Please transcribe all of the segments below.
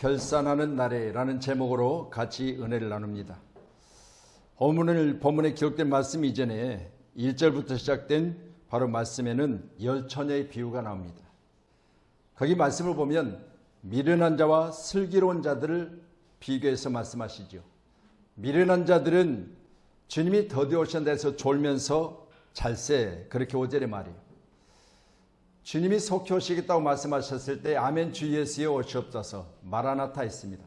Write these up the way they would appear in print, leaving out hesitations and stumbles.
결산하는 날에라는 제목으로 같이 은혜를 나눕니다. 오늘 본문에 기록된 말씀 이전에 1절부터 시작된 바로 말씀에는 10처녀의 비유가 나옵니다. 거기 말씀을 보면 미련한 자와 슬기로운 자들을 비교해서 말씀하시죠. 미련한 자들은 주님이 더디 오신 데서 졸면서 잘세, 그렇게 5절의 말이에요. 주님이 속히 오시겠다고 말씀하셨을 때 아멘 주 예수여 오시옵소서 마라나타 했습니다.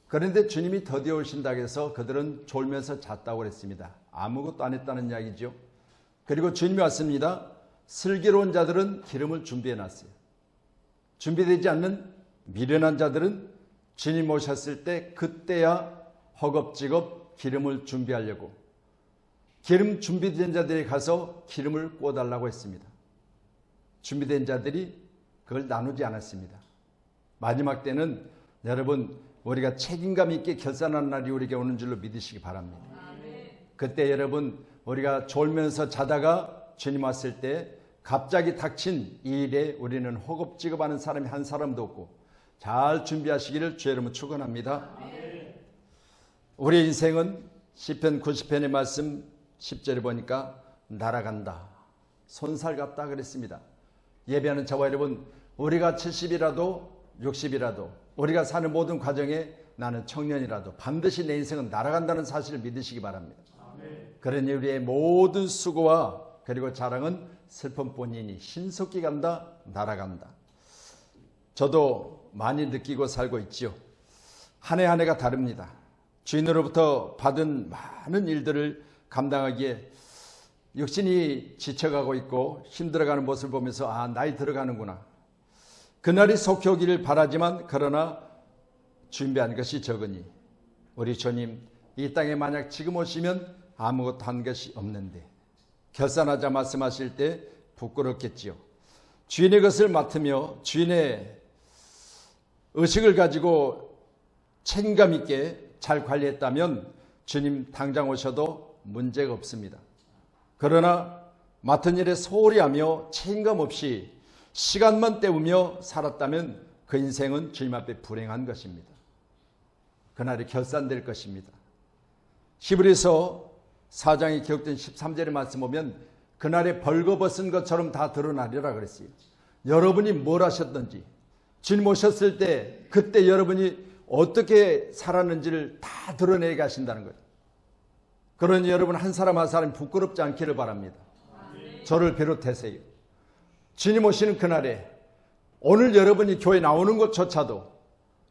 그런데 주님이 더디 오신다고 해서 그들은 졸면서 잤다고 그랬습니다. 아무것도 안 했다는 이야기죠. 그리고 주님이 왔습니다. 슬기로운 자들은 기름을 준비해 놨어요. 준비되지 않는 미련한 자들은 주님 오셨을 때 그때야 허겁지겁 기름을 준비하려고 기름 준비된 자들이 가서 기름을 꽂아달라고 했습니다. 준비된 자들이 그걸 나누지 않았습니다. 마지막 때는 여러분 우리가 책임감 있게 결산하는 날이 우리에게 오는 줄로 믿으시기 바랍니다. 그때 여러분 우리가 졸면서 자다가 주님 왔을 때 갑자기 닥친 이 일에 우리는 허겁지겁하는 사람이 한 사람도 없고 잘 준비하시기를 주의 이름으로 축원합니다. 우리의 인생은 시편 90편의 말씀 10절에 보니까 날아간다. 손살 같다 그랬습니다. 예배하는 저와 여러분, 우리가 70이라도 60이라도 우리가 사는 모든 과정에 나는 청년이라도 반드시 내 인생은 날아간다는 사실을 믿으시기 바랍니다. 그러니 우리의 모든 수고와 그리고 자랑은 슬픔뿐이니 신속히 간다, 날아간다. 저도 많이 느끼고 살고 있지요. 한 해 한 해가 다릅니다. 주인으로부터 받은 많은 일들을 감당하기에 육신이 지쳐가고 있고 힘들어가는 모습을 보면서 나이 들어가는구나. 그날이 속히 오기를 바라지만 그러나 준비한 것이 적으니 우리 주님 이 땅에 만약 지금 오시면 아무것도 한 것이 없는데 결산하자 말씀하실 때 부끄럽겠지요. 주인의 것을 맡으며 주인의 의식을 가지고 책임감 있게 잘 관리했다면 주님 당장 오셔도 문제가 없습니다. 그러나 맡은 일에 소홀히 하며 책임감 없이 시간만 때우며 살았다면 그 인생은 주님 앞에 불행한 것입니다. 그날이 결산될 것입니다. 히브리서 4장에 기록된 13절의 말씀 보면 그날에 벌거벗은 것처럼 다 드러나리라 그랬어요. 여러분이 뭘 하셨든지 주님 오셨을 때 그때 여러분이 어떻게 살았는지를 다 드러내게 하신다는 거예요. 그러니 여러분 한 사람 한 사람이 부끄럽지 않기를 바랍니다. 저를 비롯해서요. 주님 오시는 그날에 오늘 여러분이 교회 나오는 것조차도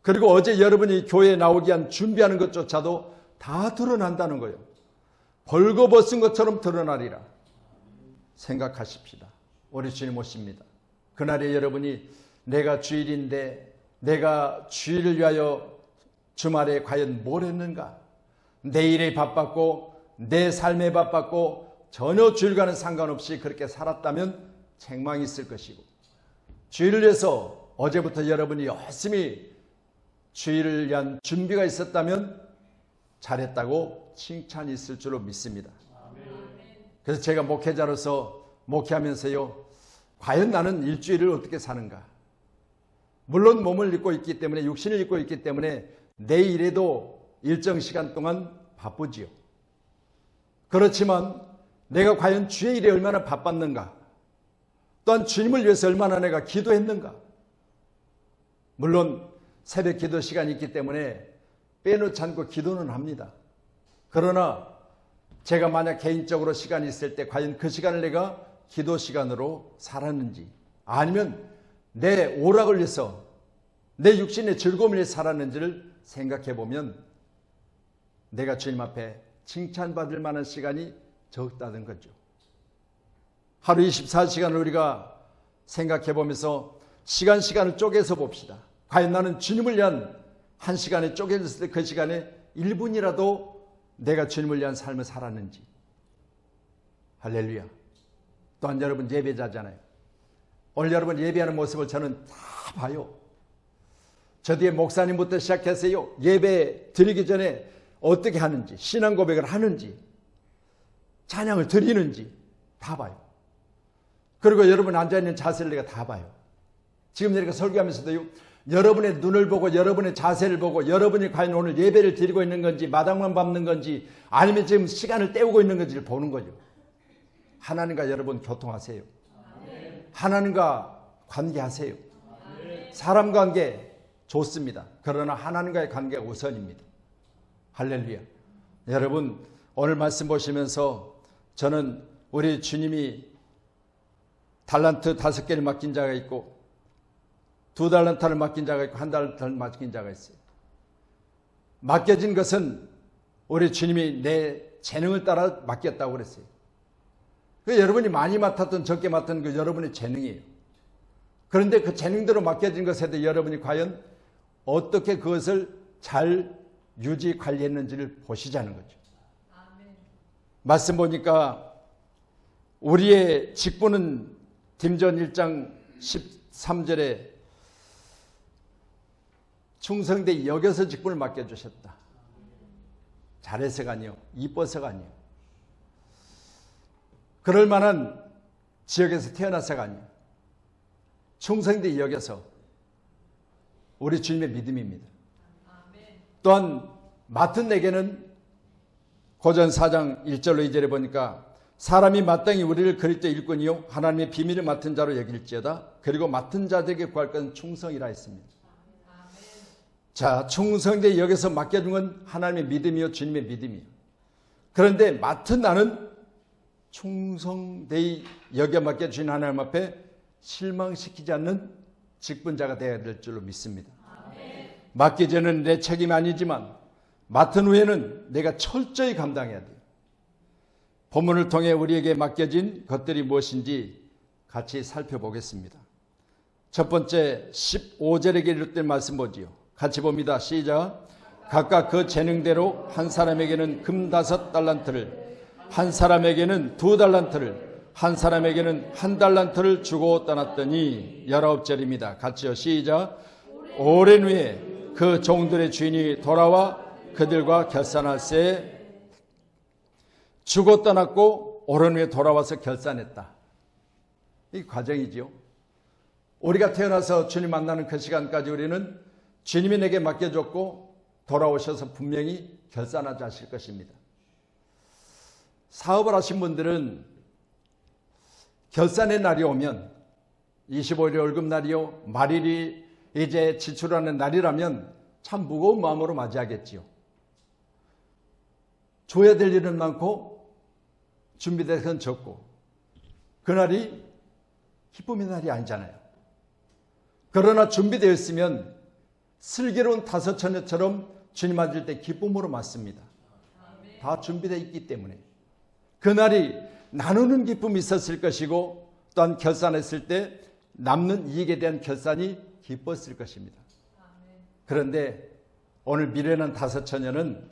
그리고 어제 여러분이 교회에 나오기 위한 준비하는 것조차도 다 드러난다는 거예요. 벌거벗은 것처럼 드러나리라. 생각하십시다. 우리 주님 오십니다. 그날에 여러분이 내가 주일인데 내가 주일을 위하여 주말에 과연 뭘 했는가? 내 일에 바빴고 내 삶에 바빴고 전혀 주일과는 상관없이 그렇게 살았다면 책망이 있을 것이고 주일을 위해서 어제부터 여러분이 열심히 주일을 위한 준비가 있었다면 잘했다고 칭찬이 있을 줄로 믿습니다. 그래서 제가 목회자로서 목회하면서요, 과연 나는 일주일을 어떻게 사는가? 물론 몸을 입고 있기 때문에 육신을 입고 있기 때문에 내 일에도 일정 시간 동안 바쁘지요. 그렇지만 내가 과연 주의 일에 얼마나 바빴는가? 또한 주님을 위해서 얼마나 내가 기도했는가? 물론 새벽 기도 시간이 있기 때문에 빼놓지 않고 기도는 합니다. 그러나 제가 만약 개인적으로 시간이 있을 때 과연 그 시간을 내가 기도 시간으로 살았는지 아니면 내 오락을 위해서 내 육신의 즐거움을 위해서 살았는지를 생각해 보면 내가 주님 앞에 칭찬받을 만한 시간이 적다는 거죠. 하루 24시간을 우리가 생각해 보면서 시간을 쪼개서 봅시다. 과연 나는 주님을 위한 한 시간에 쪼개졌을 때 그 시간에 1분이라도 내가 주님을 위한 삶을 살았는지. 할렐루야. 또한 여러분 예배자잖아요. 오늘 여러분 예배하는 모습을 저는 다 봐요. 저 뒤에 목사님부터 시작해서요, 예배 드리기 전에 어떻게 하는지, 신앙 고백을 하는지, 찬양을 드리는지 다 봐요. 그리고 여러분 앉아있는 자세를 내가 다 봐요. 지금 내가 설교하면서도요, 여러분의 눈을 보고 여러분의 자세를 보고 여러분이 과연 오늘 예배를 드리고 있는 건지 마당만 밟는 건지 아니면 지금 시간을 때우고 있는 건지를 보는 거죠. 하나님과 여러분 교통하세요. 하나님과 관계하세요. 사람 관계 좋습니다. 그러나 하나님과의 관계가 우선입니다. 할렐루야. 여러분 오늘 말씀 보시면서 저는 우리 주님이 달란트 5개를 맡긴 자가 있고 2달란트를 맡긴 자가 있고 1달란트를 맡긴 자가 있어요. 맡겨진 것은 우리 주님이 내 재능을 따라 맡겼다고 그랬어요. 여러분이 많이 맡았든 적게 맡은 그 여러분의 재능이에요. 그런데 그 재능대로 맡겨진 것에 대해 여러분이 과연 어떻게 그것을 잘 유지 관리했는지를 보시자는 거죠. 아멘. 말씀 보니까 우리의 직분은 딤전 1장 13절에 충성되이 여겨서 직분을 맡겨주셨다. 잘해서가 아니요, 이뻐서가 아니요, 그럴 만한 지역에서 태어나서가 아니요, 충성되이 여겨서 우리 주님의 믿음입니다. 또한 맡은 내게는 고전 4장 1절로 2절에 보니까 사람이 마땅히 우리를 그리스도 일꾼이요 하나님의 비밀을 맡은 자로 여길지어다. 그리고 맡은 자들에게 구할 것은 충성이라 했습니다. 자, 충성되이 여기서 맡겨준 건 하나님의 믿음이요 주님의 믿음이요. 그런데 맡은 나는 충성되이 여겨 맡겨주신 하나님 앞에 실망시키지 않는 직분자가 되어야 될 줄로 믿습니다. 맡기 전에는 내 책임이 아니지만 맡은 후에는 내가 철저히 감당해야 돼요. 본문을 통해 우리에게 맡겨진 것들이 무엇인지 같이 살펴보겠습니다. 첫 번째 15절에 기록된 말씀 보지요. 같이 봅니다. 시작. 각각 그 재능대로 한 사람에게는 금 5달란트를, 한 사람에게는 2달란트를, 한 사람에게는 1달란트를 주고 떠났더니 19절입니다. 같이요. 시작. 오랜 후에 그 종들의 주인이 돌아와 그들과 결산할세. 주고 떠났고 오랜 후에 돌아와서 결산했다. 이 과정이지요. 우리가 태어나서 주님 만나는 그 시간까지 우리는 주님이 내게 맡겨줬고 돌아오셔서 분명히 결산하지 않으실 것입니다. 사업을 하신 분들은 결산의 날이 오면 25일 월급날이요, 말일이 이제 지출하는 날이라면 참 무거운 마음으로 맞이하겠지요. 줘야 될 일은 많고 준비될 건 적고 그날이 기쁨의 날이 아니잖아요. 그러나 준비되어 있으면 슬기로운 5처녀처럼 주님 맞을 때 기쁨으로 맞습니다. 다 준비되어 있기 때문에 그날이 나누는 기쁨이 있었을 것이고 또한 결산했을 때 남는 이익에 대한 결산이 기뻤을 것입니다. 그런데 오늘 미련한 5처녀는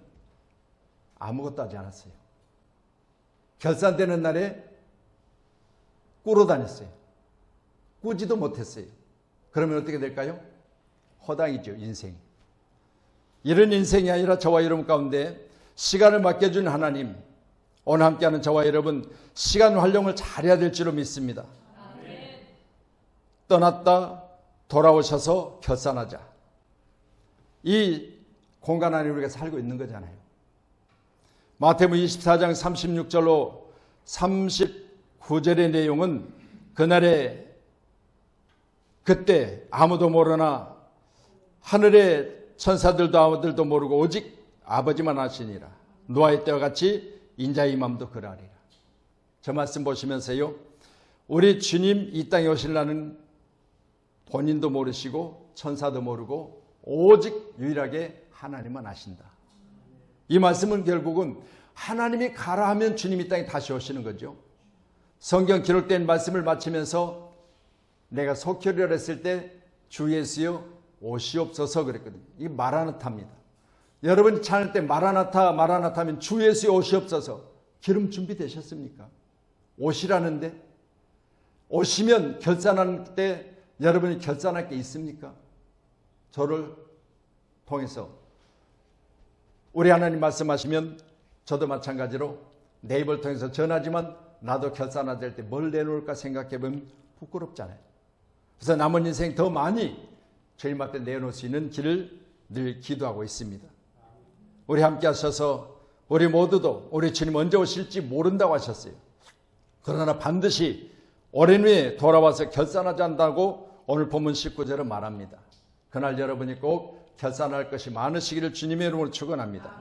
아무것도 하지 않았어요. 결산되는 날에 꾸러 다녔어요. 꾸지도 못했어요. 그러면 어떻게 될까요? 허당이죠, 인생이. 이런 인생이 아니라 저와 여러분 가운데 시간을 맡겨준 하나님, 오늘 함께하는 저와 여러분 시간 활용을 잘해야 될 줄로 믿습니다. 아멘. 떠났다 돌아오셔서 결산하자. 이 공간 안에 우리가 살고 있는 거잖아요. 마태복음 24장 36절로 39절의 내용은 그날에 그때 아무도 모르나 하늘의 천사들도 아무들도 모르고 오직 아버지만 아시니라. 노아의 때와 같이 인자의 맘도 그러하리라. 저 말씀 보시면서요, 우리 주님 이 땅에 오시려는 본인도 모르시고 천사도 모르고 오직 유일하게 하나님만 아신다. 이 말씀은 결국은 하나님이 가라 하면 주님이 땅에 다시 오시는 거죠. 성경 기록된 말씀을 마치면서 내가 속혈을 했을 때 주 예수여 오시옵소서 그랬거든요. 이게 마라나타입니다. 여러분이 찾을 때 마라나타 하면 주 예수여 오시옵소서. 기름 준비되셨습니까? 오시라는데 오시면 결산할 때 여러분이 결산할 게 있습니까? 저를 통해서 우리 하나님 말씀하시면 저도 마찬가지로 내 입을 통해서 전하지만 나도 결산해야 될 때 뭘 내놓을까 생각해보면 부끄럽잖아요. 그래서 남은 인생 더 많이 주님 앞에 내놓을 수 있는 길을 늘 기도하고 있습니다. 우리 함께 하셔서 우리 모두도 우리 주님 언제 오실지 모른다고 하셨어요. 그러나 반드시 오랜 후에 돌아와서 결산하지 않는다고 오늘 본문 19절은 말합니다. 그날 여러분이 꼭 결산할 것이 많으시기를 주님의 이름으로 축원합니다.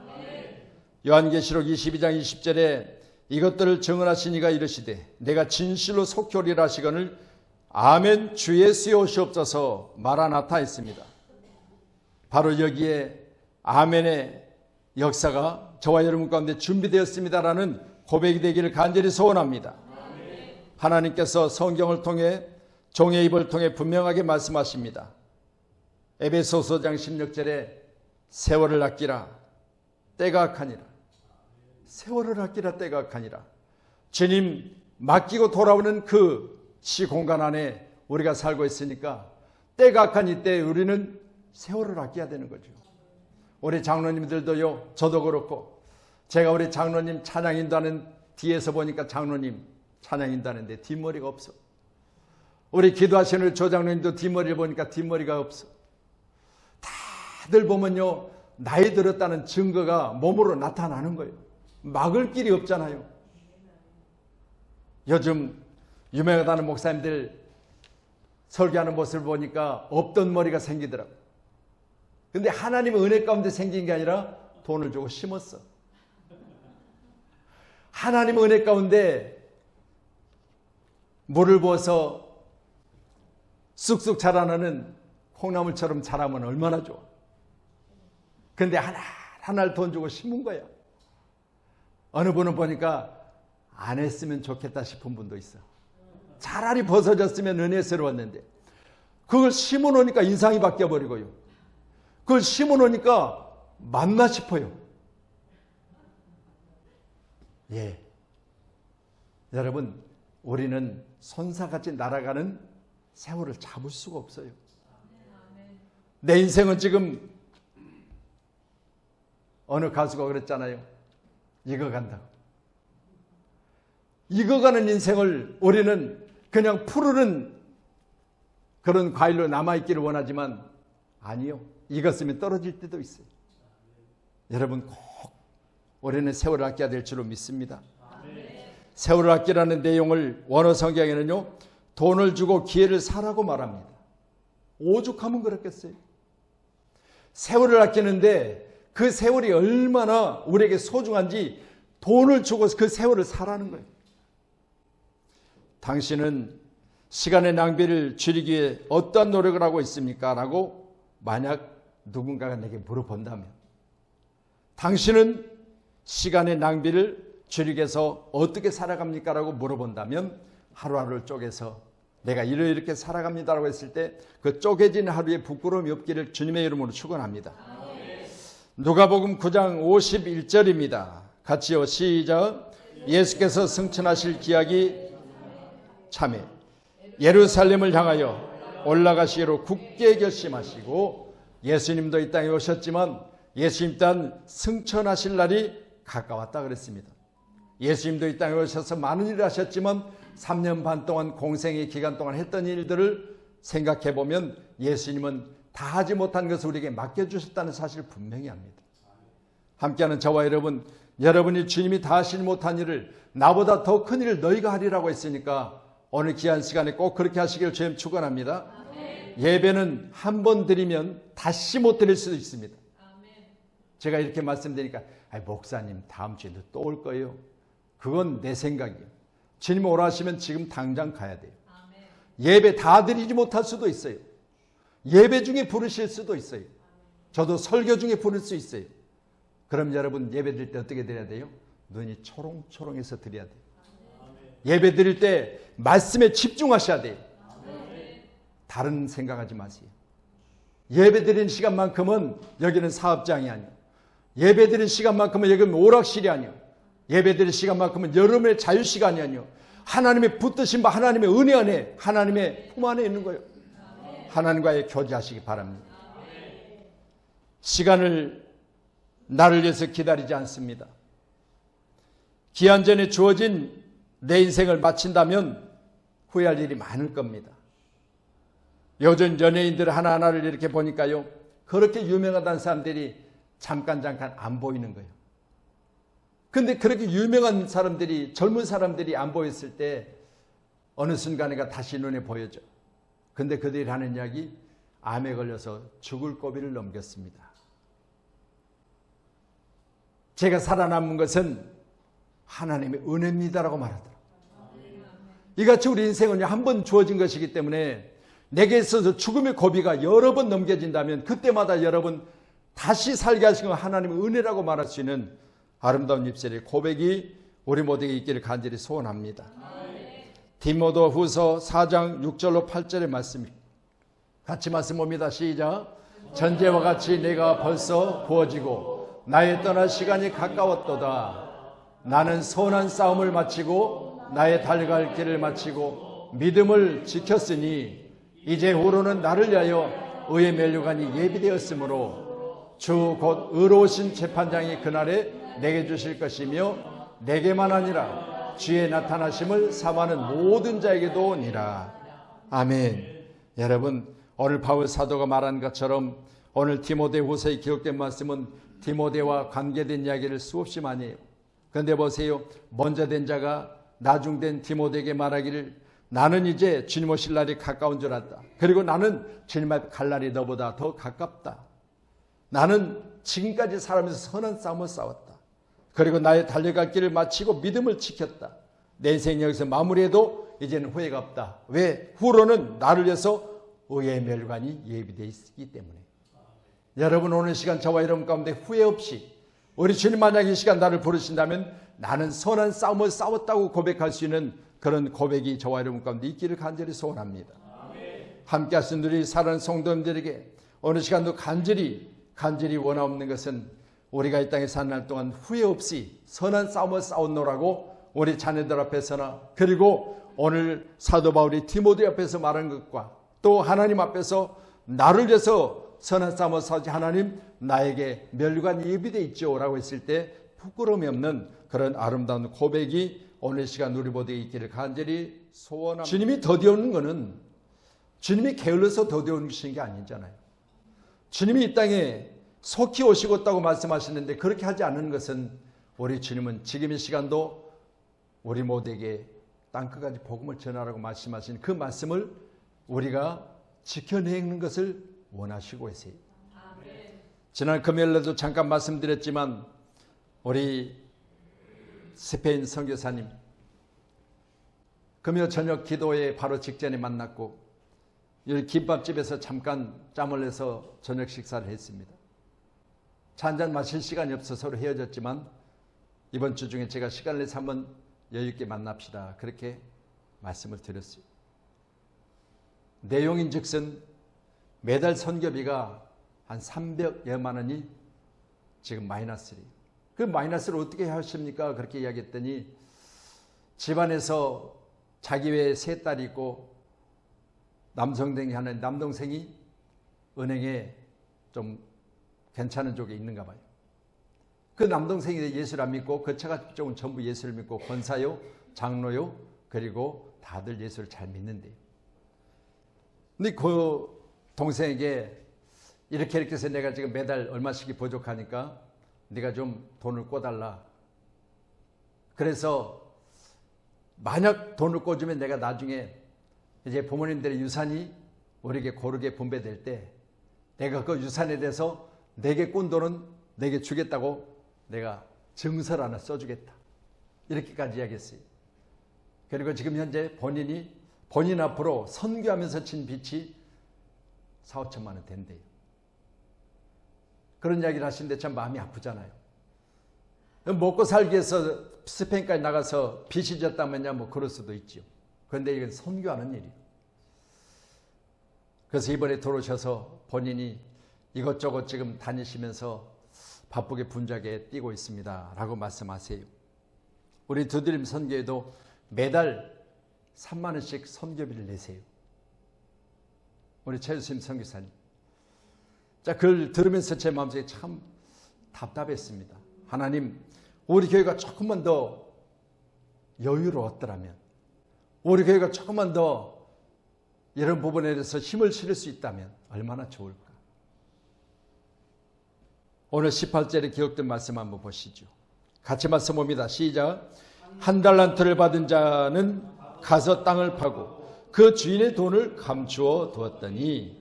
요한계시록 22장 20절에 이것들을 증언하신 이가 이르시되 내가 진실로 속히 오리라 하시거늘 아멘 주 예수의 오시옵소서 마라나타 했습니다. 바로 여기에 아멘의 역사가 저와 여러분 가운데 준비되었습니다라는 고백이 되기를 간절히 소원합니다. 하나님께서 성경을 통해 종의 입을 통해 분명하게 말씀하십니다. 에베소서 5장 16절에 세월을 아끼라 때가 악하니라. 세월을 아끼라 때가 악하니라. 주님 맡기고 돌아오는 그 시공간 안에 우리가 살고 있으니까 때가 악한 이때에 우리는 세월을 아껴야 되는 거죠. 우리 장로님들도요, 저도 그렇고 제가 우리 장로님 찬양인도하는 뒤에서 보니까 장로님 찬양인도하는데 뒷머리가 없어. 우리 기도하시는 우리 조장로님도 뒷머리를 보니까 뒷머리가 없어. 다들 보면요, 나이 들었다는 증거가 몸으로 나타나는 거예요. 막을 길이 없잖아요. 요즘 유명하다는 목사님들 설교하는 모습을 보니까 없던 머리가 생기더라고요. 근데 하나님의 은혜 가운데 생긴 게 아니라 돈을 주고 심었어. 하나님의 은혜 가운데 물을 부어서 쑥쑥 자라나는 콩나물처럼 자라면 얼마나 좋아. 근데 하나를 돈 주고 심은 거야. 어느 분은 보니까 안 했으면 좋겠다 싶은 분도 있어. 차라리 벗어졌으면 은혜스러웠는데 그걸 심어놓으니까 인상이 바뀌어버리고요. 그걸 심어놓으니까 맞나 싶어요. 예, 여러분, 우리는 손사같이 날아가는 세월을 잡을 수가 없어요. 내 인생은 지금 어느 가수가 그랬잖아요. 익어간다고. 익어가는 인생을 우리는 그냥 푸르른 그런 과일로 남아있기를 원하지만 아니요. 익었으면 떨어질 때도 있어요. 여러분, 꼭 우리는 세월을 아껴야 될 줄로 믿습니다. 세월을 아끼라는 내용을 원어 성경에는요, 돈을 주고 기회를 사라고 말합니다. 오죽하면 그렇겠어요. 세월을 아끼는데 그 세월이 얼마나 우리에게 소중한지 돈을 주고 그 세월을 사라는 거예요. 당신은 시간의 낭비를 줄이기 위해 어떠한 노력을 하고 있습니까? 라고 만약 누군가가 내게 물어본다면, 당신은 시간의 낭비를 줄이기 위해서 어떻게 살아갑니까? 라고 물어본다면 하루하루를 쪼개서 내가 이렇게 살아갑니다라고 했을 때 그 쪼개진 하루에 부끄러움이 없기를 주님의 이름으로 축원합니다. 누가복음 9장 51절입니다. 같이요, 시작. 예수께서 승천하실 기약이 참에 예루살렘을 향하여 올라가시기로 굳게 결심하시고, 예수님도 이 땅에 오셨지만 예수님 또한 승천하실 날이 가까웠다 그랬습니다. 예수님도 이 땅에 오셔서 많은 일을 하셨지만 3년 반 동안 공생의 기간 동안 했던 일들을 생각해 보면 예수님은 다 하지 못한 것을 우리에게 맡겨주셨다는 사실을 분명히 합니다. 함께하는 저와 여러분, 여러분이 주님이 다 하시지 못한 일을 나보다 더 큰 일을 너희가 하리라고 했으니까 오늘 귀한 시간에 꼭 그렇게 하시기를 주님 축원합니다. 예배는 한 번 드리면 다시 못 드릴 수도 있습니다. 제가 이렇게 말씀드리니까 목사님 다음 주에 또 올 거예요. 그건 내 생각이에요. 주님 오라 하시면 지금 당장 가야 돼요. 예배 다 드리지 못할 수도 있어요. 예배 중에 부르실 수도 있어요. 저도 설교 중에 부를 수 있어요. 그럼 여러분 예배 드릴 때 어떻게 드려야 돼요? 눈이 초롱초롱해서 드려야 돼요. 예배 드릴 때 말씀에 집중하셔야 돼요. 다른 생각하지 마세요. 예배 드리는 시간만큼은 여기는 사업장이 아니에요. 예배 드리는 시간만큼은 여기는 오락실이 아니에요. 예배 드리는 시간만큼은 여러분의 자유시간이 아니에요. 하나님의 붙드신 바 하나님의 은혜 안에, 하나님의 품 안에 있는 거예요. 하나님과의 교제하시기 바랍니다. 시간을 나를 위해서 기다리지 않습니다. 기한 전에 주어진 내 인생을 마친다면 후회할 일이 많을 겁니다. 요즘 연예인들 하나하나를 이렇게 보니까요, 그렇게 유명하다는 사람들이 잠깐 안 보이는 거예요. 근데 그렇게 유명한 사람들이, 젊은 사람들이 안 보였을 때 어느 순간에가 다시 눈에 보여져. 근데 그들이 하는 이야기, 암에 걸려서 죽을 고비를 넘겼습니다. 제가 살아남은 것은 하나님의 은혜입니다라고 말하더라고요. 이같이 우리 인생은 한 번 주어진 것이기 때문에 내게 있어서 죽음의 고비가 여러 번 넘겨진다면 그때마다 여러분 다시 살게 하신 건 하나님의 은혜라고 말할 수 있는 아름다운 입술의 고백이 우리 모두에게 있기를 간절히 소원합니다. 디모데 후서 4장 6절로 8절의 말씀입니다. 같이 말씀 봅니다. 시작. 전제와 같이 내가 벌써 부어지고 나의 떠날 시간이 가까웠도다. 나는 선한 싸움을 마치고 나의 달려갈 길을 마치고 믿음을 지켰으니 이제 후로는 나를 위하여 의의 면류관이 예비되었으므로 주 곧 의로우신 재판장이 그날에 내게 주실 것이며 내게만 아니라 주의 나타나심을 사모하는 모든 자에게도 오니라. 아멘. 여러분, 오늘 바울 사도가 말한 것처럼 오늘 디모데후서에 기록된 말씀은 디모데와 관계된 이야기를 수없이 많이 해요. 그런데 보세요. 먼저 된 자가 나중된 디모데에게 말하기를 나는 이제 주님 오실 날이 가까운 줄 알았다. 그리고 나는 주님 앞에 갈 날이 너보다 더 가깝다. 나는 지금까지 살아가면서 선한 싸움을 싸웠다. 그리고 나의 달려갈 길을 마치고 믿음을 지켰다. 내 인생 여기서 마무리해도 이제는 후회가 없다. 왜? 후로는 나를 위해서 의의 멸관이 예비되어 있기 때문에. 여러분, 오늘 시간 저와 여러분 가운데 후회 없이 우리 주님 만약 이 시간 나를 부르신다면 나는 선한 싸움을 싸웠다고 고백할 수 있는 그런 고백이 저와 여러분 가운데 있기를 간절히 소원합니다. 함께 하신 우리 사랑하는 성도님들에게 어느 시간도 간절히 원하옵는 것은 우리가 이 땅에 사는 날 동안 후회 없이 선한 싸움을 싸웠노라고 우리 자녀들 앞에서나 그리고 오늘 사도 바울이 디모데 앞에서 말한 것과 또 하나님 앞에서 나를 위해서 선한 싸움을 싸우지 하나님 나에게 면류관 예비되어 있죠 라고 했을 때 부끄러움이 없는 그런 아름다운 고백이 오늘 시간 우리 모두에 있기를 간절히 소원합니다. 주님이 더디오는 것은 주님이 게을러서 더디오는 게 아니잖아요. 주님이 이 땅에 속히 오시고 있다고 말씀하시는데 그렇게 하지 않는 것은 우리 주님은 지금 이 시간도 우리 모두에게 땅끝까지 복음을 전하라고 말씀하신 그 말씀을 우리가 지켜내는 것을 원하시고 계세요. 지난 금요일에도 잠깐 말씀드렸지만 우리 스페인 선교사님 금요 저녁 기도회 바로 직전에 만났고 여기 김밥집에서 잠깐 짬을 내서 저녁 식사를 했습니다. 차 한잔 마실 시간이 없어서 서로 헤어졌지만 이번 주 중에 제가 시간을 내서 한번 여유있게 만납시다 그렇게 말씀을 드렸어요. 내용인즉슨 매달 선교비가 한 300여만 원이 지금 마이너스래요. 그 마이너스를 어떻게 하십니까? 그렇게 이야기했더니 집안에서 자기 외에 세 딸이 있고 남동생이 하는 남동생이 은행에 좀 괜찮은 쪽에 있는가 봐요. 그 남동생이 예수를 안 믿고 그 처가 쪽은 전부 예수를 믿고 권사요, 장로요, 그리고 다들 예수를 잘 믿는데요. 근데 그 동생에게 이렇게 해서 내가 지금 매달 얼마씩이 부족하니까 네가 좀 돈을 꿔달라. 그래서 만약 돈을 꿔주면 내가 나중에 이제 부모님들의 유산이 우리에게 고르게 분배될 때 내가 그 유산에 대해서 내게 꾼 돈은 내게 주겠다고 내가 증서를 하나 써주겠다. 이렇게까지 이야기했어요. 그리고 지금 현재 본인 앞으로 선교하면서 친 빚이 4, 5천만 원 된대요. 그런 이야기를 하시는데 참 마음이 아프잖아요. 먹고 살기 위해서 스페인까지 나가서 빚이 졌다면야 뭐 그럴 수도 있죠. 그런데 이건 선교하는 일이에요. 그래서 이번에 들어오셔서 본인이 이것저것 지금 다니시면서 바쁘게 분주하게 뛰고 있습니다 라고 말씀하세요. 우리 두드림 선교에도 매달 3만 원씩 선교비를 내세요. 우리 최유심 선교사님. 자, 그걸 들으면서 제 마음속에 참 답답했습니다. 하나님, 우리 교회가 조금만 더 여유로웠더라면, 우리 교회가 조금만 더 이런 부분에 대해서 힘을 실을 수 있다면 얼마나 좋을까. 오늘 18절에 기록된 말씀 한번 보시죠. 같이 말씀 봅니다. 시작. 한 달란트를 받은 자는 가서 땅을 파고 그 주인의 돈을 감추어 두었더니,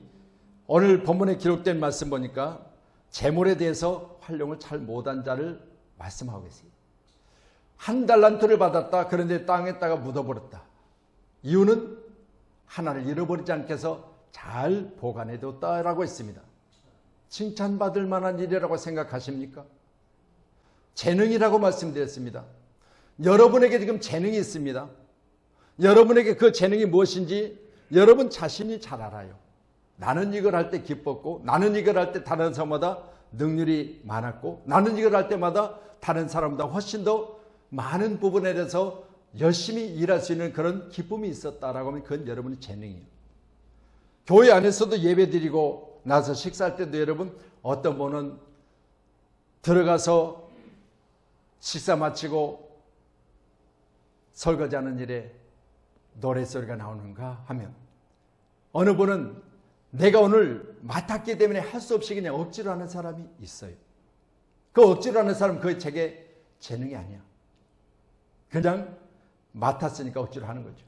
오늘 본문에 기록된 말씀 보니까 재물에 대해서 활용을 잘 못한 자를 말씀하고 계세요. 한 달란트를 받았다. 그런데 땅에다가 묻어버렸다. 이유는 하나를 잃어버리지 않게 해서 잘 보관해 뒀다라고 했습니다. 칭찬받을 만한 일이라고 생각하십니까? 재능이라고 말씀드렸습니다. 여러분에게 지금 재능이 있습니다. 여러분에게 그 재능이 무엇인지 여러분 자신이 잘 알아요. 나는 이걸 할 때 기뻤고, 나는 이걸 할 때 다른 사람보다 능률이 많았고, 나는 이걸 할 때마다 다른 사람보다 훨씬 더 많은 부분에 대해서 열심히 일할 수 있는 그런 기쁨이 있었다라고 하면 그건 여러분의 재능이에요. 교회 안에서도 예배 드리고 나서 식사할 때도 여러분, 어떤 분은 들어가서 식사 마치고 설거지하는 일에 노랫소리가 나오는가 하면, 어느 분은 내가 오늘 맡았기 때문에 할 수 없이 그냥 억지로 하는 사람이 있어요. 그 억지로 하는 사람은 그 제게 재능이 아니야. 그냥 맡았으니까 억지로 하는 거죠.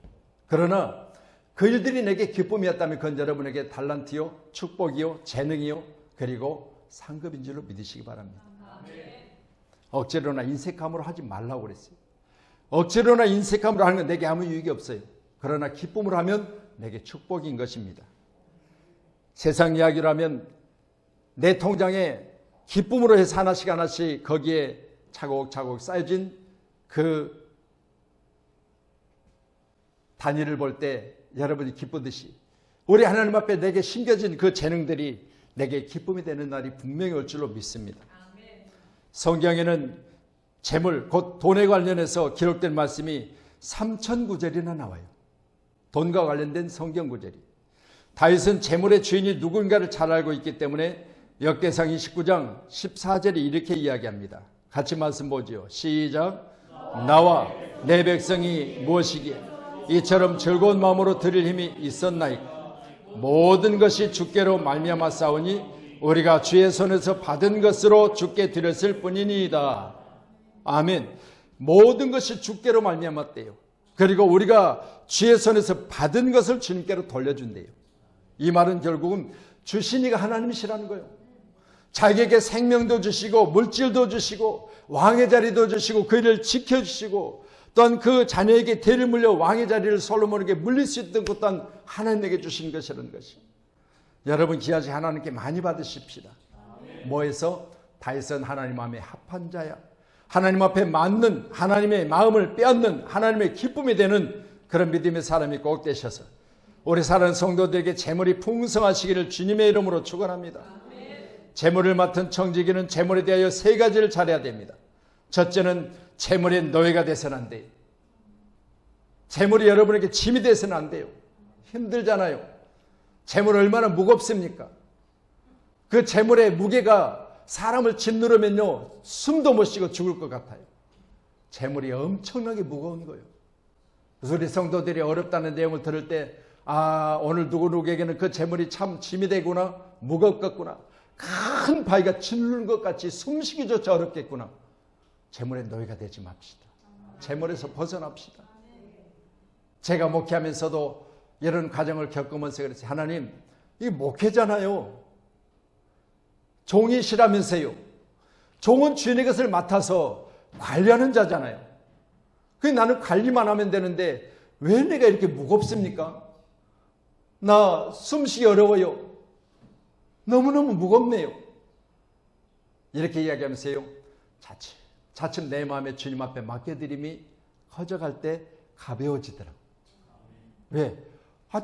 그러나 그 일들이 내게 기쁨이었다면 그건 여러분에게 달란트요, 축복이요, 재능이요, 그리고 상급인 줄로 믿으시기 바랍니다. 억지로나 인색함으로 하지 말라고 그랬어요. 억지로나 인색함으로 하는 건 내게 아무 유익이 없어요. 그러나 기쁨으로 하면 내게 축복인 것입니다. 세상 이야기로 하면 내 통장에 기쁨으로 해서 하나씩 하나씩 거기에 차곡차곡 쌓여진 그 단위를 볼 때 여러분이 기쁘듯이 우리 하나님 앞에 내게 심겨진 그 재능들이 내게 기쁨이 되는 날이 분명히 올 줄로 믿습니다. 성경에는 재물, 곧 돈에 관련해서 기록된 말씀이 3,000구절이나 나와요. 돈과 관련된 성경 구절이. 다윗은 재물의 주인이 누군가를 잘 알고 있기 때문에 역대상 29장 14절에 이렇게 이야기합니다. 같이 말씀 보지요. 시작. 나와 내 백성이 무엇이기에 이처럼 즐거운 마음으로 드릴 힘이 있었나이까. 모든 것이 주께로 말미암아 싸우니 우리가 주의 손에서 받은 것으로 주께 드렸을 뿐이니이다. 아멘. 모든 것이 주께로 말미암았대요. 그리고 우리가 주의 손에서 받은 것을 주님께로 돌려준대요. 이 말은 결국은 주신 이가 하나님이시라는 거예요. 자기에게 생명도 주시고 물질도 주시고 왕의 자리도 주시고 그 일을 지켜주시고 또한 그 자녀에게 대를 물려 왕의 자리를 솔로몬에게 물릴 수 있던 것 또한 하나님에게 주신 것이라는 것이. 여러분 귀하시 하나님께 많이 받으십시다. 뭐해서? 다윗은 하나님 마음에 합한 자야. 하나님 앞에 맞는, 하나님의 마음을 빼앗는, 하나님의 기쁨이 되는 그런 믿음의 사람이 꼭 되셔서 우리 사랑하는 성도들에게 재물이 풍성하시기를 주님의 이름으로 축원합니다. 재물을 맡은 청지기는 재물에 대하여 세 가지를 잘해야 됩니다. 첫째는 재물의 노예가 돼서는 안 돼요. 재물이 여러분에게 짐이 돼서는 안 돼요. 힘들잖아요. 재물 얼마나 무겁습니까? 그 재물의 무게가 사람을 짓누르면요 숨도 못 쉬고 죽을 것 같아요. 재물이 엄청나게 무거운 거예요. 그래서 우리 성도들이 어렵다는 내용을 들을 때 오늘 누구에게는 그 재물이 참 짐이 되구나, 무겁겠구나, 큰 바위가 짓누른 것 같이 숨쉬기조차 어렵겠구나. 재물의 노예가 되지 맙시다. 재물에서 벗어납시다. 제가 목회하면서도 이런 과정을 겪으면서 그랬어요. 하나님, 이게 목회잖아요. 종이시라면서요. 종은 주인의 것을 맡아서 관리하는 자잖아요. 나는 관리만 하면 되는데 왜 내가 이렇게 무겁습니까? 나 숨쉬기 어려워요. 너무너무 무겁네요. 이렇게 이야기하면서요. 차츰 내 마음에 주님 앞에 맡겨드림이 커져갈 때 가벼워지더라고요. 왜?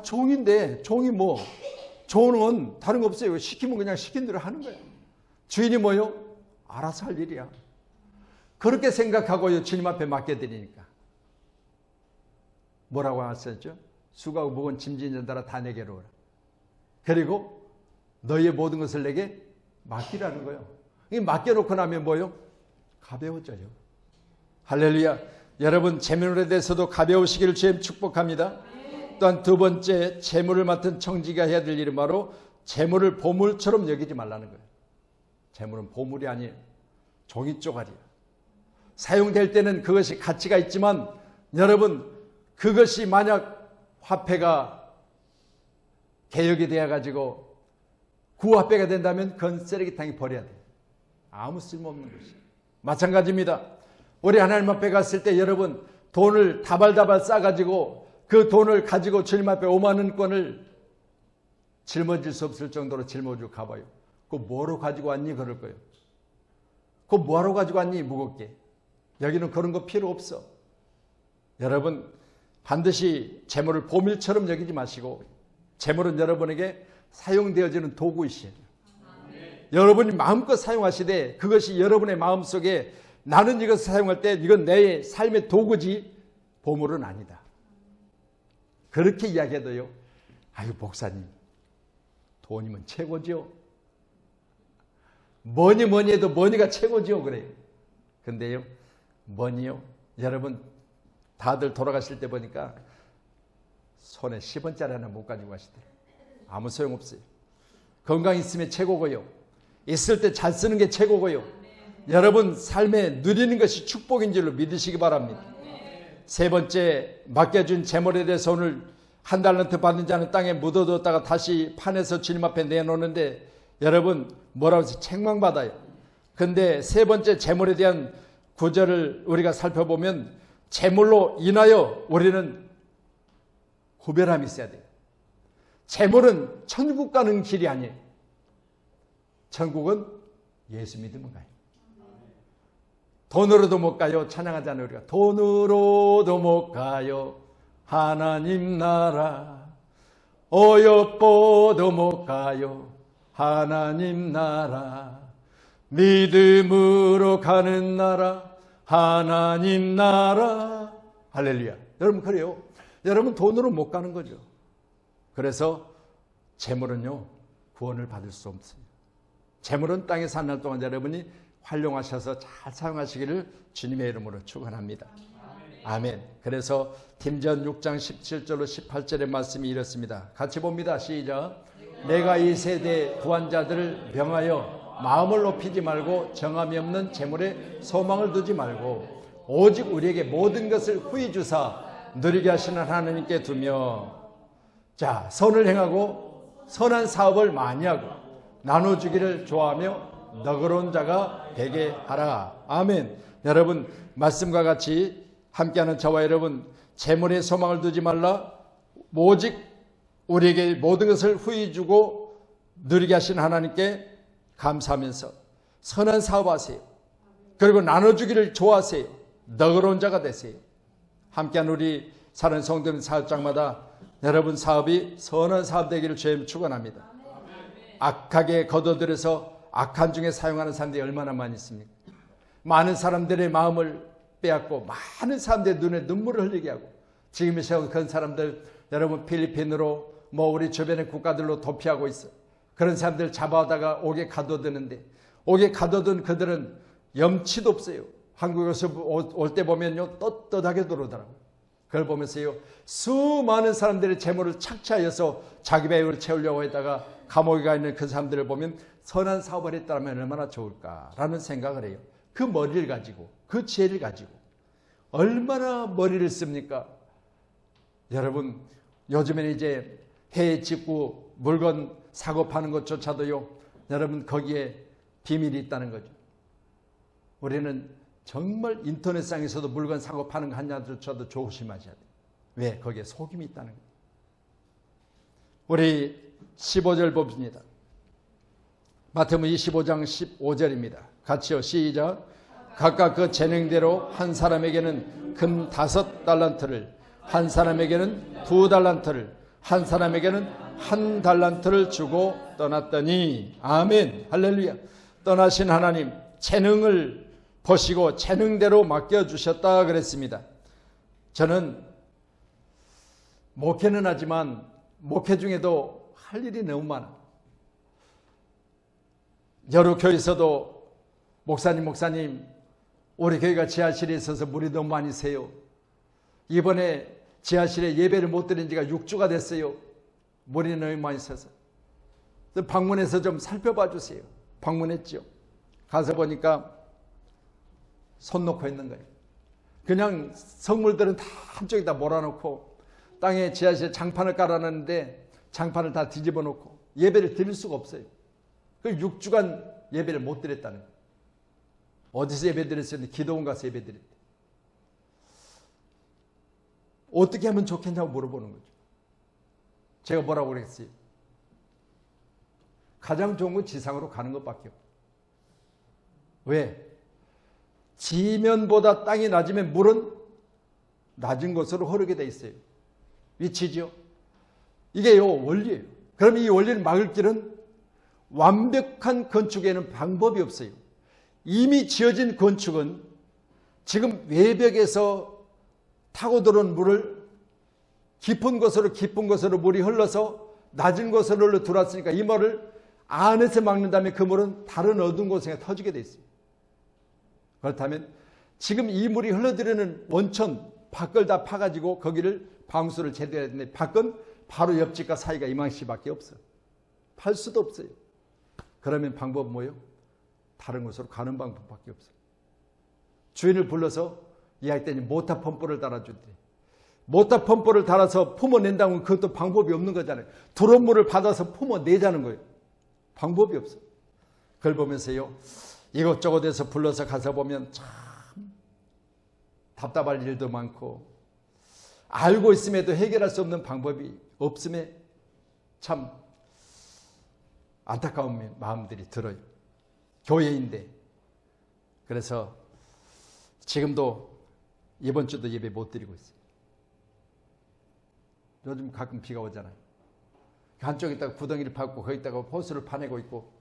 종인데 종이 뭐 종은 다른 거 없어요. 시키면 그냥 시킨 대로 하는 거예요. 주인이 뭐요? 알아서 할 일이야. 그렇게 생각하고요 주님 앞에 맡겨드리니까 뭐라고 하셨죠? 수고하고 무거운 짐진 자들아 다 내게로 오라. 그리고 너희의 모든 것을 내게 맡기라는 거예요. 이 맡겨놓고 나면 뭐요? 가벼워져요. 할렐루야. 여러분 재물에 대해서도 가벼우시기를 주님 축복합니다. 또한 두 번째, 재물을 맡은 청지기가 해야 될 일은 바로 재물을 보물처럼 여기지 말라는 거예요. 재물은 보물이 아니에요. 종이 쪼가리예요. 사용될 때는 그것이 가치가 있지만 여러분, 그것이 만약 화폐가 개혁이 되어가지고 구화폐가 된다면 그건 쓰레기통에 버려야 돼요. 아무 쓸모없는 것이에요. 마찬가지입니다. 우리 하나님 앞에 갔을 때 여러분, 돈을 다발다발 싸가지고 그 돈을 가지고 주님 앞에 5만 원권을 짊어질 수 없을 정도로 짊어지고 가봐요. 그거 뭐로 가지고 왔니? 그럴 거예요. 그거 뭐하러 가지고 왔니? 무겁게. 여기는 그런 거 필요 없어. 여러분, 반드시 재물을 보물처럼 여기지 마시고 재물은 여러분에게 사용되어지는 도구이시에요. 여러분이 마음껏 사용하시되 그것이 여러분의 마음속에 나는 이것을 사용할 때 이건 내 삶의 도구지 보물은 아니다. 그렇게 이야기해도요. 아유, 목사님, 돈이면 최고죠. 뭐니 해도 머니가 최고죠. 그래요. 근데요, 머니요. 여러분, 다들 돌아가실 때 보니까 손에 10원짜리 하나 못 가지고 가시대요. 아무 소용없어요. 건강 있으면 최고고요. 있을 때 잘 쓰는 게 최고고요. 여러분 삶에 누리는 것이 축복인 줄로 믿으시기 바랍니다. 세 번째, 맡겨준 재물에 대해서 오늘 한 달란트 받은 자는 땅에 묻어두었다가 다시 판에서 주님 앞에 내놓는데 여러분 뭐라고 해서 책망받아요. 근데 세 번째 재물에 대한 구절을 우리가 살펴보면 재물로 인하여 우리는 구별함이 있어야 돼요. 재물은 천국 가는 길이 아니에요. 천국은 예수 믿으면 가요. 돈으로도 못 가요. 찬양하잖아요. 우리가 돈으로도 못 가요. 하나님 나라. 어여뻐도 못 가요. 하나님 나라. 믿음으로 가는 나라. 하나님 나라. 할렐루야. 여러분 그래요. 여러분 돈으로 못 가는 거죠. 그래서 재물은요 구원을 받을 수 없어요. 재물은 땅에 사는 날 동안 여러분이 활용하셔서 잘 사용하시기를 주님의 이름으로 축원합니다. 아멘. 그래서 팀전 6장 17절로 18절의 말씀이 이렇습니다. 같이 봅니다. 시작. 내가 이 세대 구한 자들을 명하여 마음을 높이지 말고 정함이 없는 재물에 소망을 두지 말고 오직 우리에게 모든 것을 후히 주사 누리게 하시는 하나님께 두며 자, 선을 행하고 선한 사업을 많이 하고 나눠주기를 좋아하며 너그러운 자가 되게 하라. 아멘. 여러분 말씀과 같이 함께하는 저와 여러분 재물에 소망을 두지 말라. 오직 우리에게 모든 것을 후히 주고 누리게 하신 하나님께 감사하면서 선한 사업하세요. 그리고 나눠주기를 좋아하세요. 너그러운 자가 되세요. 함께한 우리 사는 성도님 사업장마다 여러분 사업이 선한 사업 되기를 주님 축원합니다. 악하게 거둬들여서 악한 중에 사용하는 사람들이 얼마나 많이 있습니까? 많은 사람들의 마음을 빼앗고 많은 사람들의 눈에 눈물을 흘리게 하고 지금 이 시간 그런 사람들 여러분 필리핀으로 우리 주변의 국가들로 도피하고 있어. 그런 사람들 잡아다가 옥에 가둬드는데 옥에 가둬둔 그들은 염치도 없어요. 한국에서 올 때 보면요 떳떳하게 들어오더라고요. 그걸 보면서요 수많은 사람들의 재물을 착취하여서 자기 배를 채우려고 했다가 감옥에 가 있는 그 사람들을 보면 선한 사업을 했다면 얼마나 좋을까라는 생각을 해요. 그 머리를 가지고 그 지혜를 가지고 얼마나 머리를 씁니까? 여러분 요즘에는 이제 해외 직구 물건 사고 파는 것조차도요 여러분 거기에 비밀이 있다는 거죠. 우리는 정말 인터넷상에서도 물건 사고 파는 거 하나조차도 조심하셔야 돼요. 왜? 거기에 속임이 있다는 거예요. 우리 15절 봅니다. 마태복음 25장 15절입니다. 같이요. 시작. 각각 그 재능대로 한 사람에게는 금 5달란트를 한 사람에게는 2달란트를 한 사람에게는 1달란트를 주고 떠났더니 아멘 할렐루야. 떠나신 하나님 재능을 보시고 재능대로 맡겨주셨다 그랬습니다. 저는 목회는 하지만 목회 중에도 할 일이 너무 많아. 여러 교회에서도 목사님 우리 교회가 지하실에 있어서 물이 너무 많이 새요. 이번에 지하실에 예배를 못 드린 지가 6주가 됐어요. 물이 너무 많이 새서. 방문해서 좀 살펴봐 주세요. 방문했죠. 가서 보니까 손 놓고 있는 거예요. 그냥 성물들은 다 한쪽에다 몰아놓고 땅에 지하실에 장판을 깔아놨는데 장판을 다 뒤집어 놓고 예배를 드릴 수가 없어요. 그 6주간 예배를 못 드렸다는 거예요. 어디서 예배 드렸었는데 기도원 가서 예배 드렸대. 어떻게 하면 좋겠냐고 물어보는 거죠. 제가 뭐라고 그랬어요? 가장 좋은 건 지상으로 가는 것밖에 없어요. 왜? 지면보다 땅이 낮으면 물은 낮은 곳으로 흐르게 돼 있어요. 위치죠. 이게요 원리예요. 그럼 이 원리를 막을 길은 완벽한 건축에는 방법이 없어요. 이미 지어진 건축은 지금 외벽에서 타고 들어온 물을 깊은 곳으로 물이 흘러서 낮은 곳으로 들어왔으니까 이 물을 안에서 막는다면 그 물은 다른 어두운 곳에 터지게 돼 있어요. 그렇다면 지금 이 물이 흘러들이는 원천 밖을 다 파가지고 거기를 방수를 제대로 해야 되는데 밖은 바로 옆집과 사이가 이만씩밖에 없어. 팔 수도 없어요. 그러면 방법은 뭐예요? 다른 곳으로 가는 방법밖에 없어요. 주인을 불러서 이야기했더니 모터 펌프를 달아주대. 모터 펌프를 달아서 품어낸다면 그것도 방법이 없는 거잖아요. 들어온 물을 받아서 품어내자는 거예요. 방법이 없어요. 그걸 보면서요. 이것저것에서 불러서 가서 보면 참 답답할 일도 많고 알고 있음에도 해결할 수 없는 방법이 없음에 참 안타까운 마음들이 들어요. 교회인데. 그래서 지금도 이번 주도 예배 못 드리고 있어요. 요즘 가끔 비가 오잖아요. 한쪽에다가 구덩이를 파고 거기다가 호수를 파내고 있고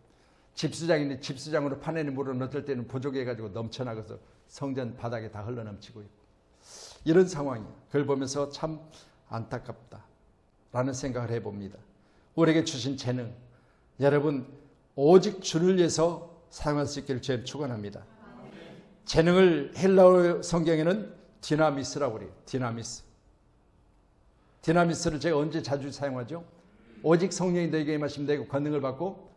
집수장인데 집수장으로 파내는 물은 어떨 때는 부족해가지고 넘쳐나가서 성전 바닥에 다 흘러넘치고 있고 이런 상황이에요. 그걸 보면서 참 안타깝다라는 생각을 해봅니다. 우리에게 주신 재능 여러분 오직 주를 위해서 사용할 수 있기를 주님 축원합니다. 재능을 헬라어 성경에는 디나미스라고 그래요. 디나미스를 제가 언제 자주 사용하죠? 오직 성령이 너에게 임하시면 되고 권능을 받고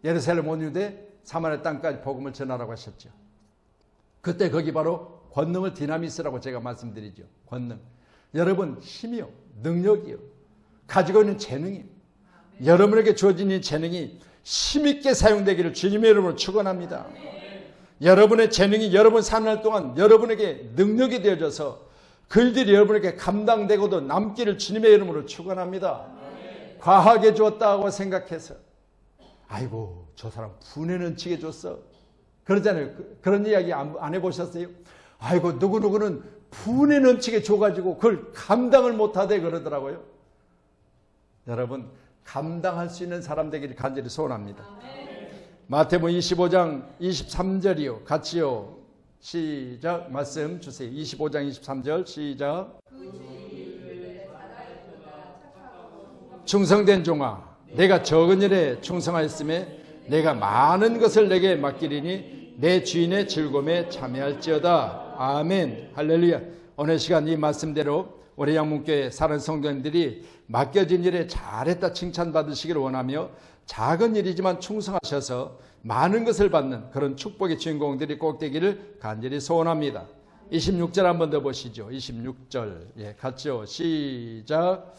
예루살렘 온 유대 사마리아 땅까지 복음을 전하라고 하셨죠. 그때 거기 바로 권능을 디나미스라고 제가 말씀드리죠. 권능. 여러분 힘이요. 능력이요. 가지고 있는 재능이요. 여러분에게 주어진 이 재능이 힘있게 사용되기를 주님의 이름으로 축원합니다. 여러분의 재능이 여러분 사는 날 동안 여러분에게 능력이 되어져서 그 일들이 여러분에게 감당되고도 남기를 주님의 이름으로 축원합니다. 과하게 주었다고 생각해서 아이고 저 사람 분에 넘치게 줬어. 그러잖아요. 그런 이야기 안 해보셨어요? 아이고 누구누구는 분에 넘치게 줘가지고 그걸 감당을 못하대 그러더라고요. 여러분 감당할 수 있는 사람 되기를 간절히 소원합니다. 마태복음 25장 23절이요. 같이요. 시작 말씀 주세요. 25장 23절 시작. 충성된 종아 내가 적은 일에 충성하였음에 내가 많은 것을 내게 맡기리니 내 주인의 즐거움에 참여할지어다. 아멘. 할렐루야. 오늘 시간 이 말씀대로 우리 양문교회 사는 성도님들이 맡겨진 일에 잘했다 칭찬받으시기를 원하며 작은 일이지만 충성하셔서 많은 것을 받는 그런 축복의 주인공들이 꼭 되기를 간절히 소원합니다. 26절 한 번 더 보시죠. 26절 같이요. 시작.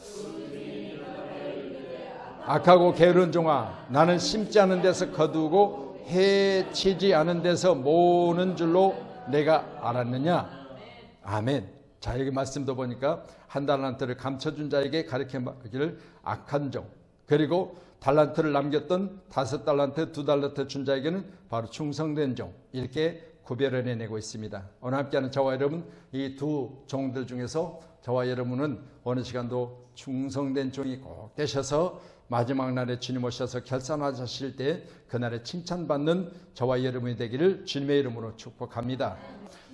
악하고 게으른 종아 나는 심지 않은 데서 거두고 해치지 않은 데서 모으는 줄로 내가 알았느냐. 아멘. 자 여기 말씀도 보니까 한 달란트를 감춰준 자에게 가르쳐주기를 악한 종 그리고 달란트를 남겼던 5달란트 2달란트 준 자에게는 바로 충성된 종 이렇게 구별을 해내고 있습니다. 오늘 함께하는 저와 여러분 이 두 종들 중에서 저와 여러분은 어느 시간도 충성된 종이 꼭 되셔서 마지막 날에 주님 오셔서 결산하실 때 그날에 칭찬받는 저와 여러분이 되기를 주님의 이름으로 축복합니다.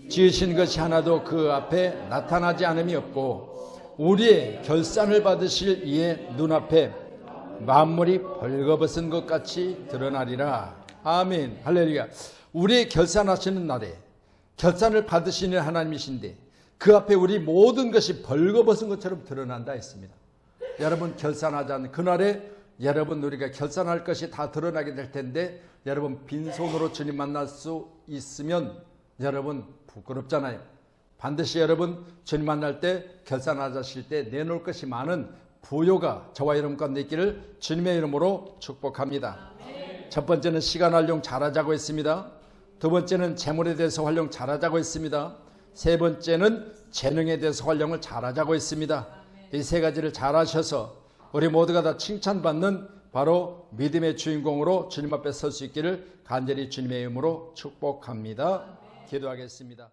지으신 것이 하나도 그 앞에 나타나지 않음이 없고 우리의 결산을 받으실 이의 눈앞에 만물이 벌거벗은 것 같이 드러나리라. 아멘. 할렐루야. 우리의 결산하시는 날에 결산을 받으시는 하나님이신데 그 앞에 우리 모든 것이 벌거벗은 것처럼 드러난다 했습니다. 여러분 결산하자는 그날에 여러분 우리가 결산할 것이 다 드러나게 될 텐데 여러분 빈손으로 주님 만날 수 있으면 여러분 부끄럽잖아요. 반드시 여러분 주님 만날 때 결산하실 때 내놓을 것이 많은 부요가 저와 여러분 가운데 있기를 주님의 이름으로 축복합니다. 첫 번째는 시간 활용 잘하자고 했습니다. 두 번째는 재물에 대해서 활용 잘하자고 했습니다. 세 번째는 재능에 대해서 활용을 잘하자고 했습니다. 이 세 가지를 잘하셔서 우리 모두가 다 칭찬받는 바로 믿음의 주인공으로 주님 앞에 설 수 있기를 간절히 주님의 이름으로 축복합니다. 기도하겠습니다.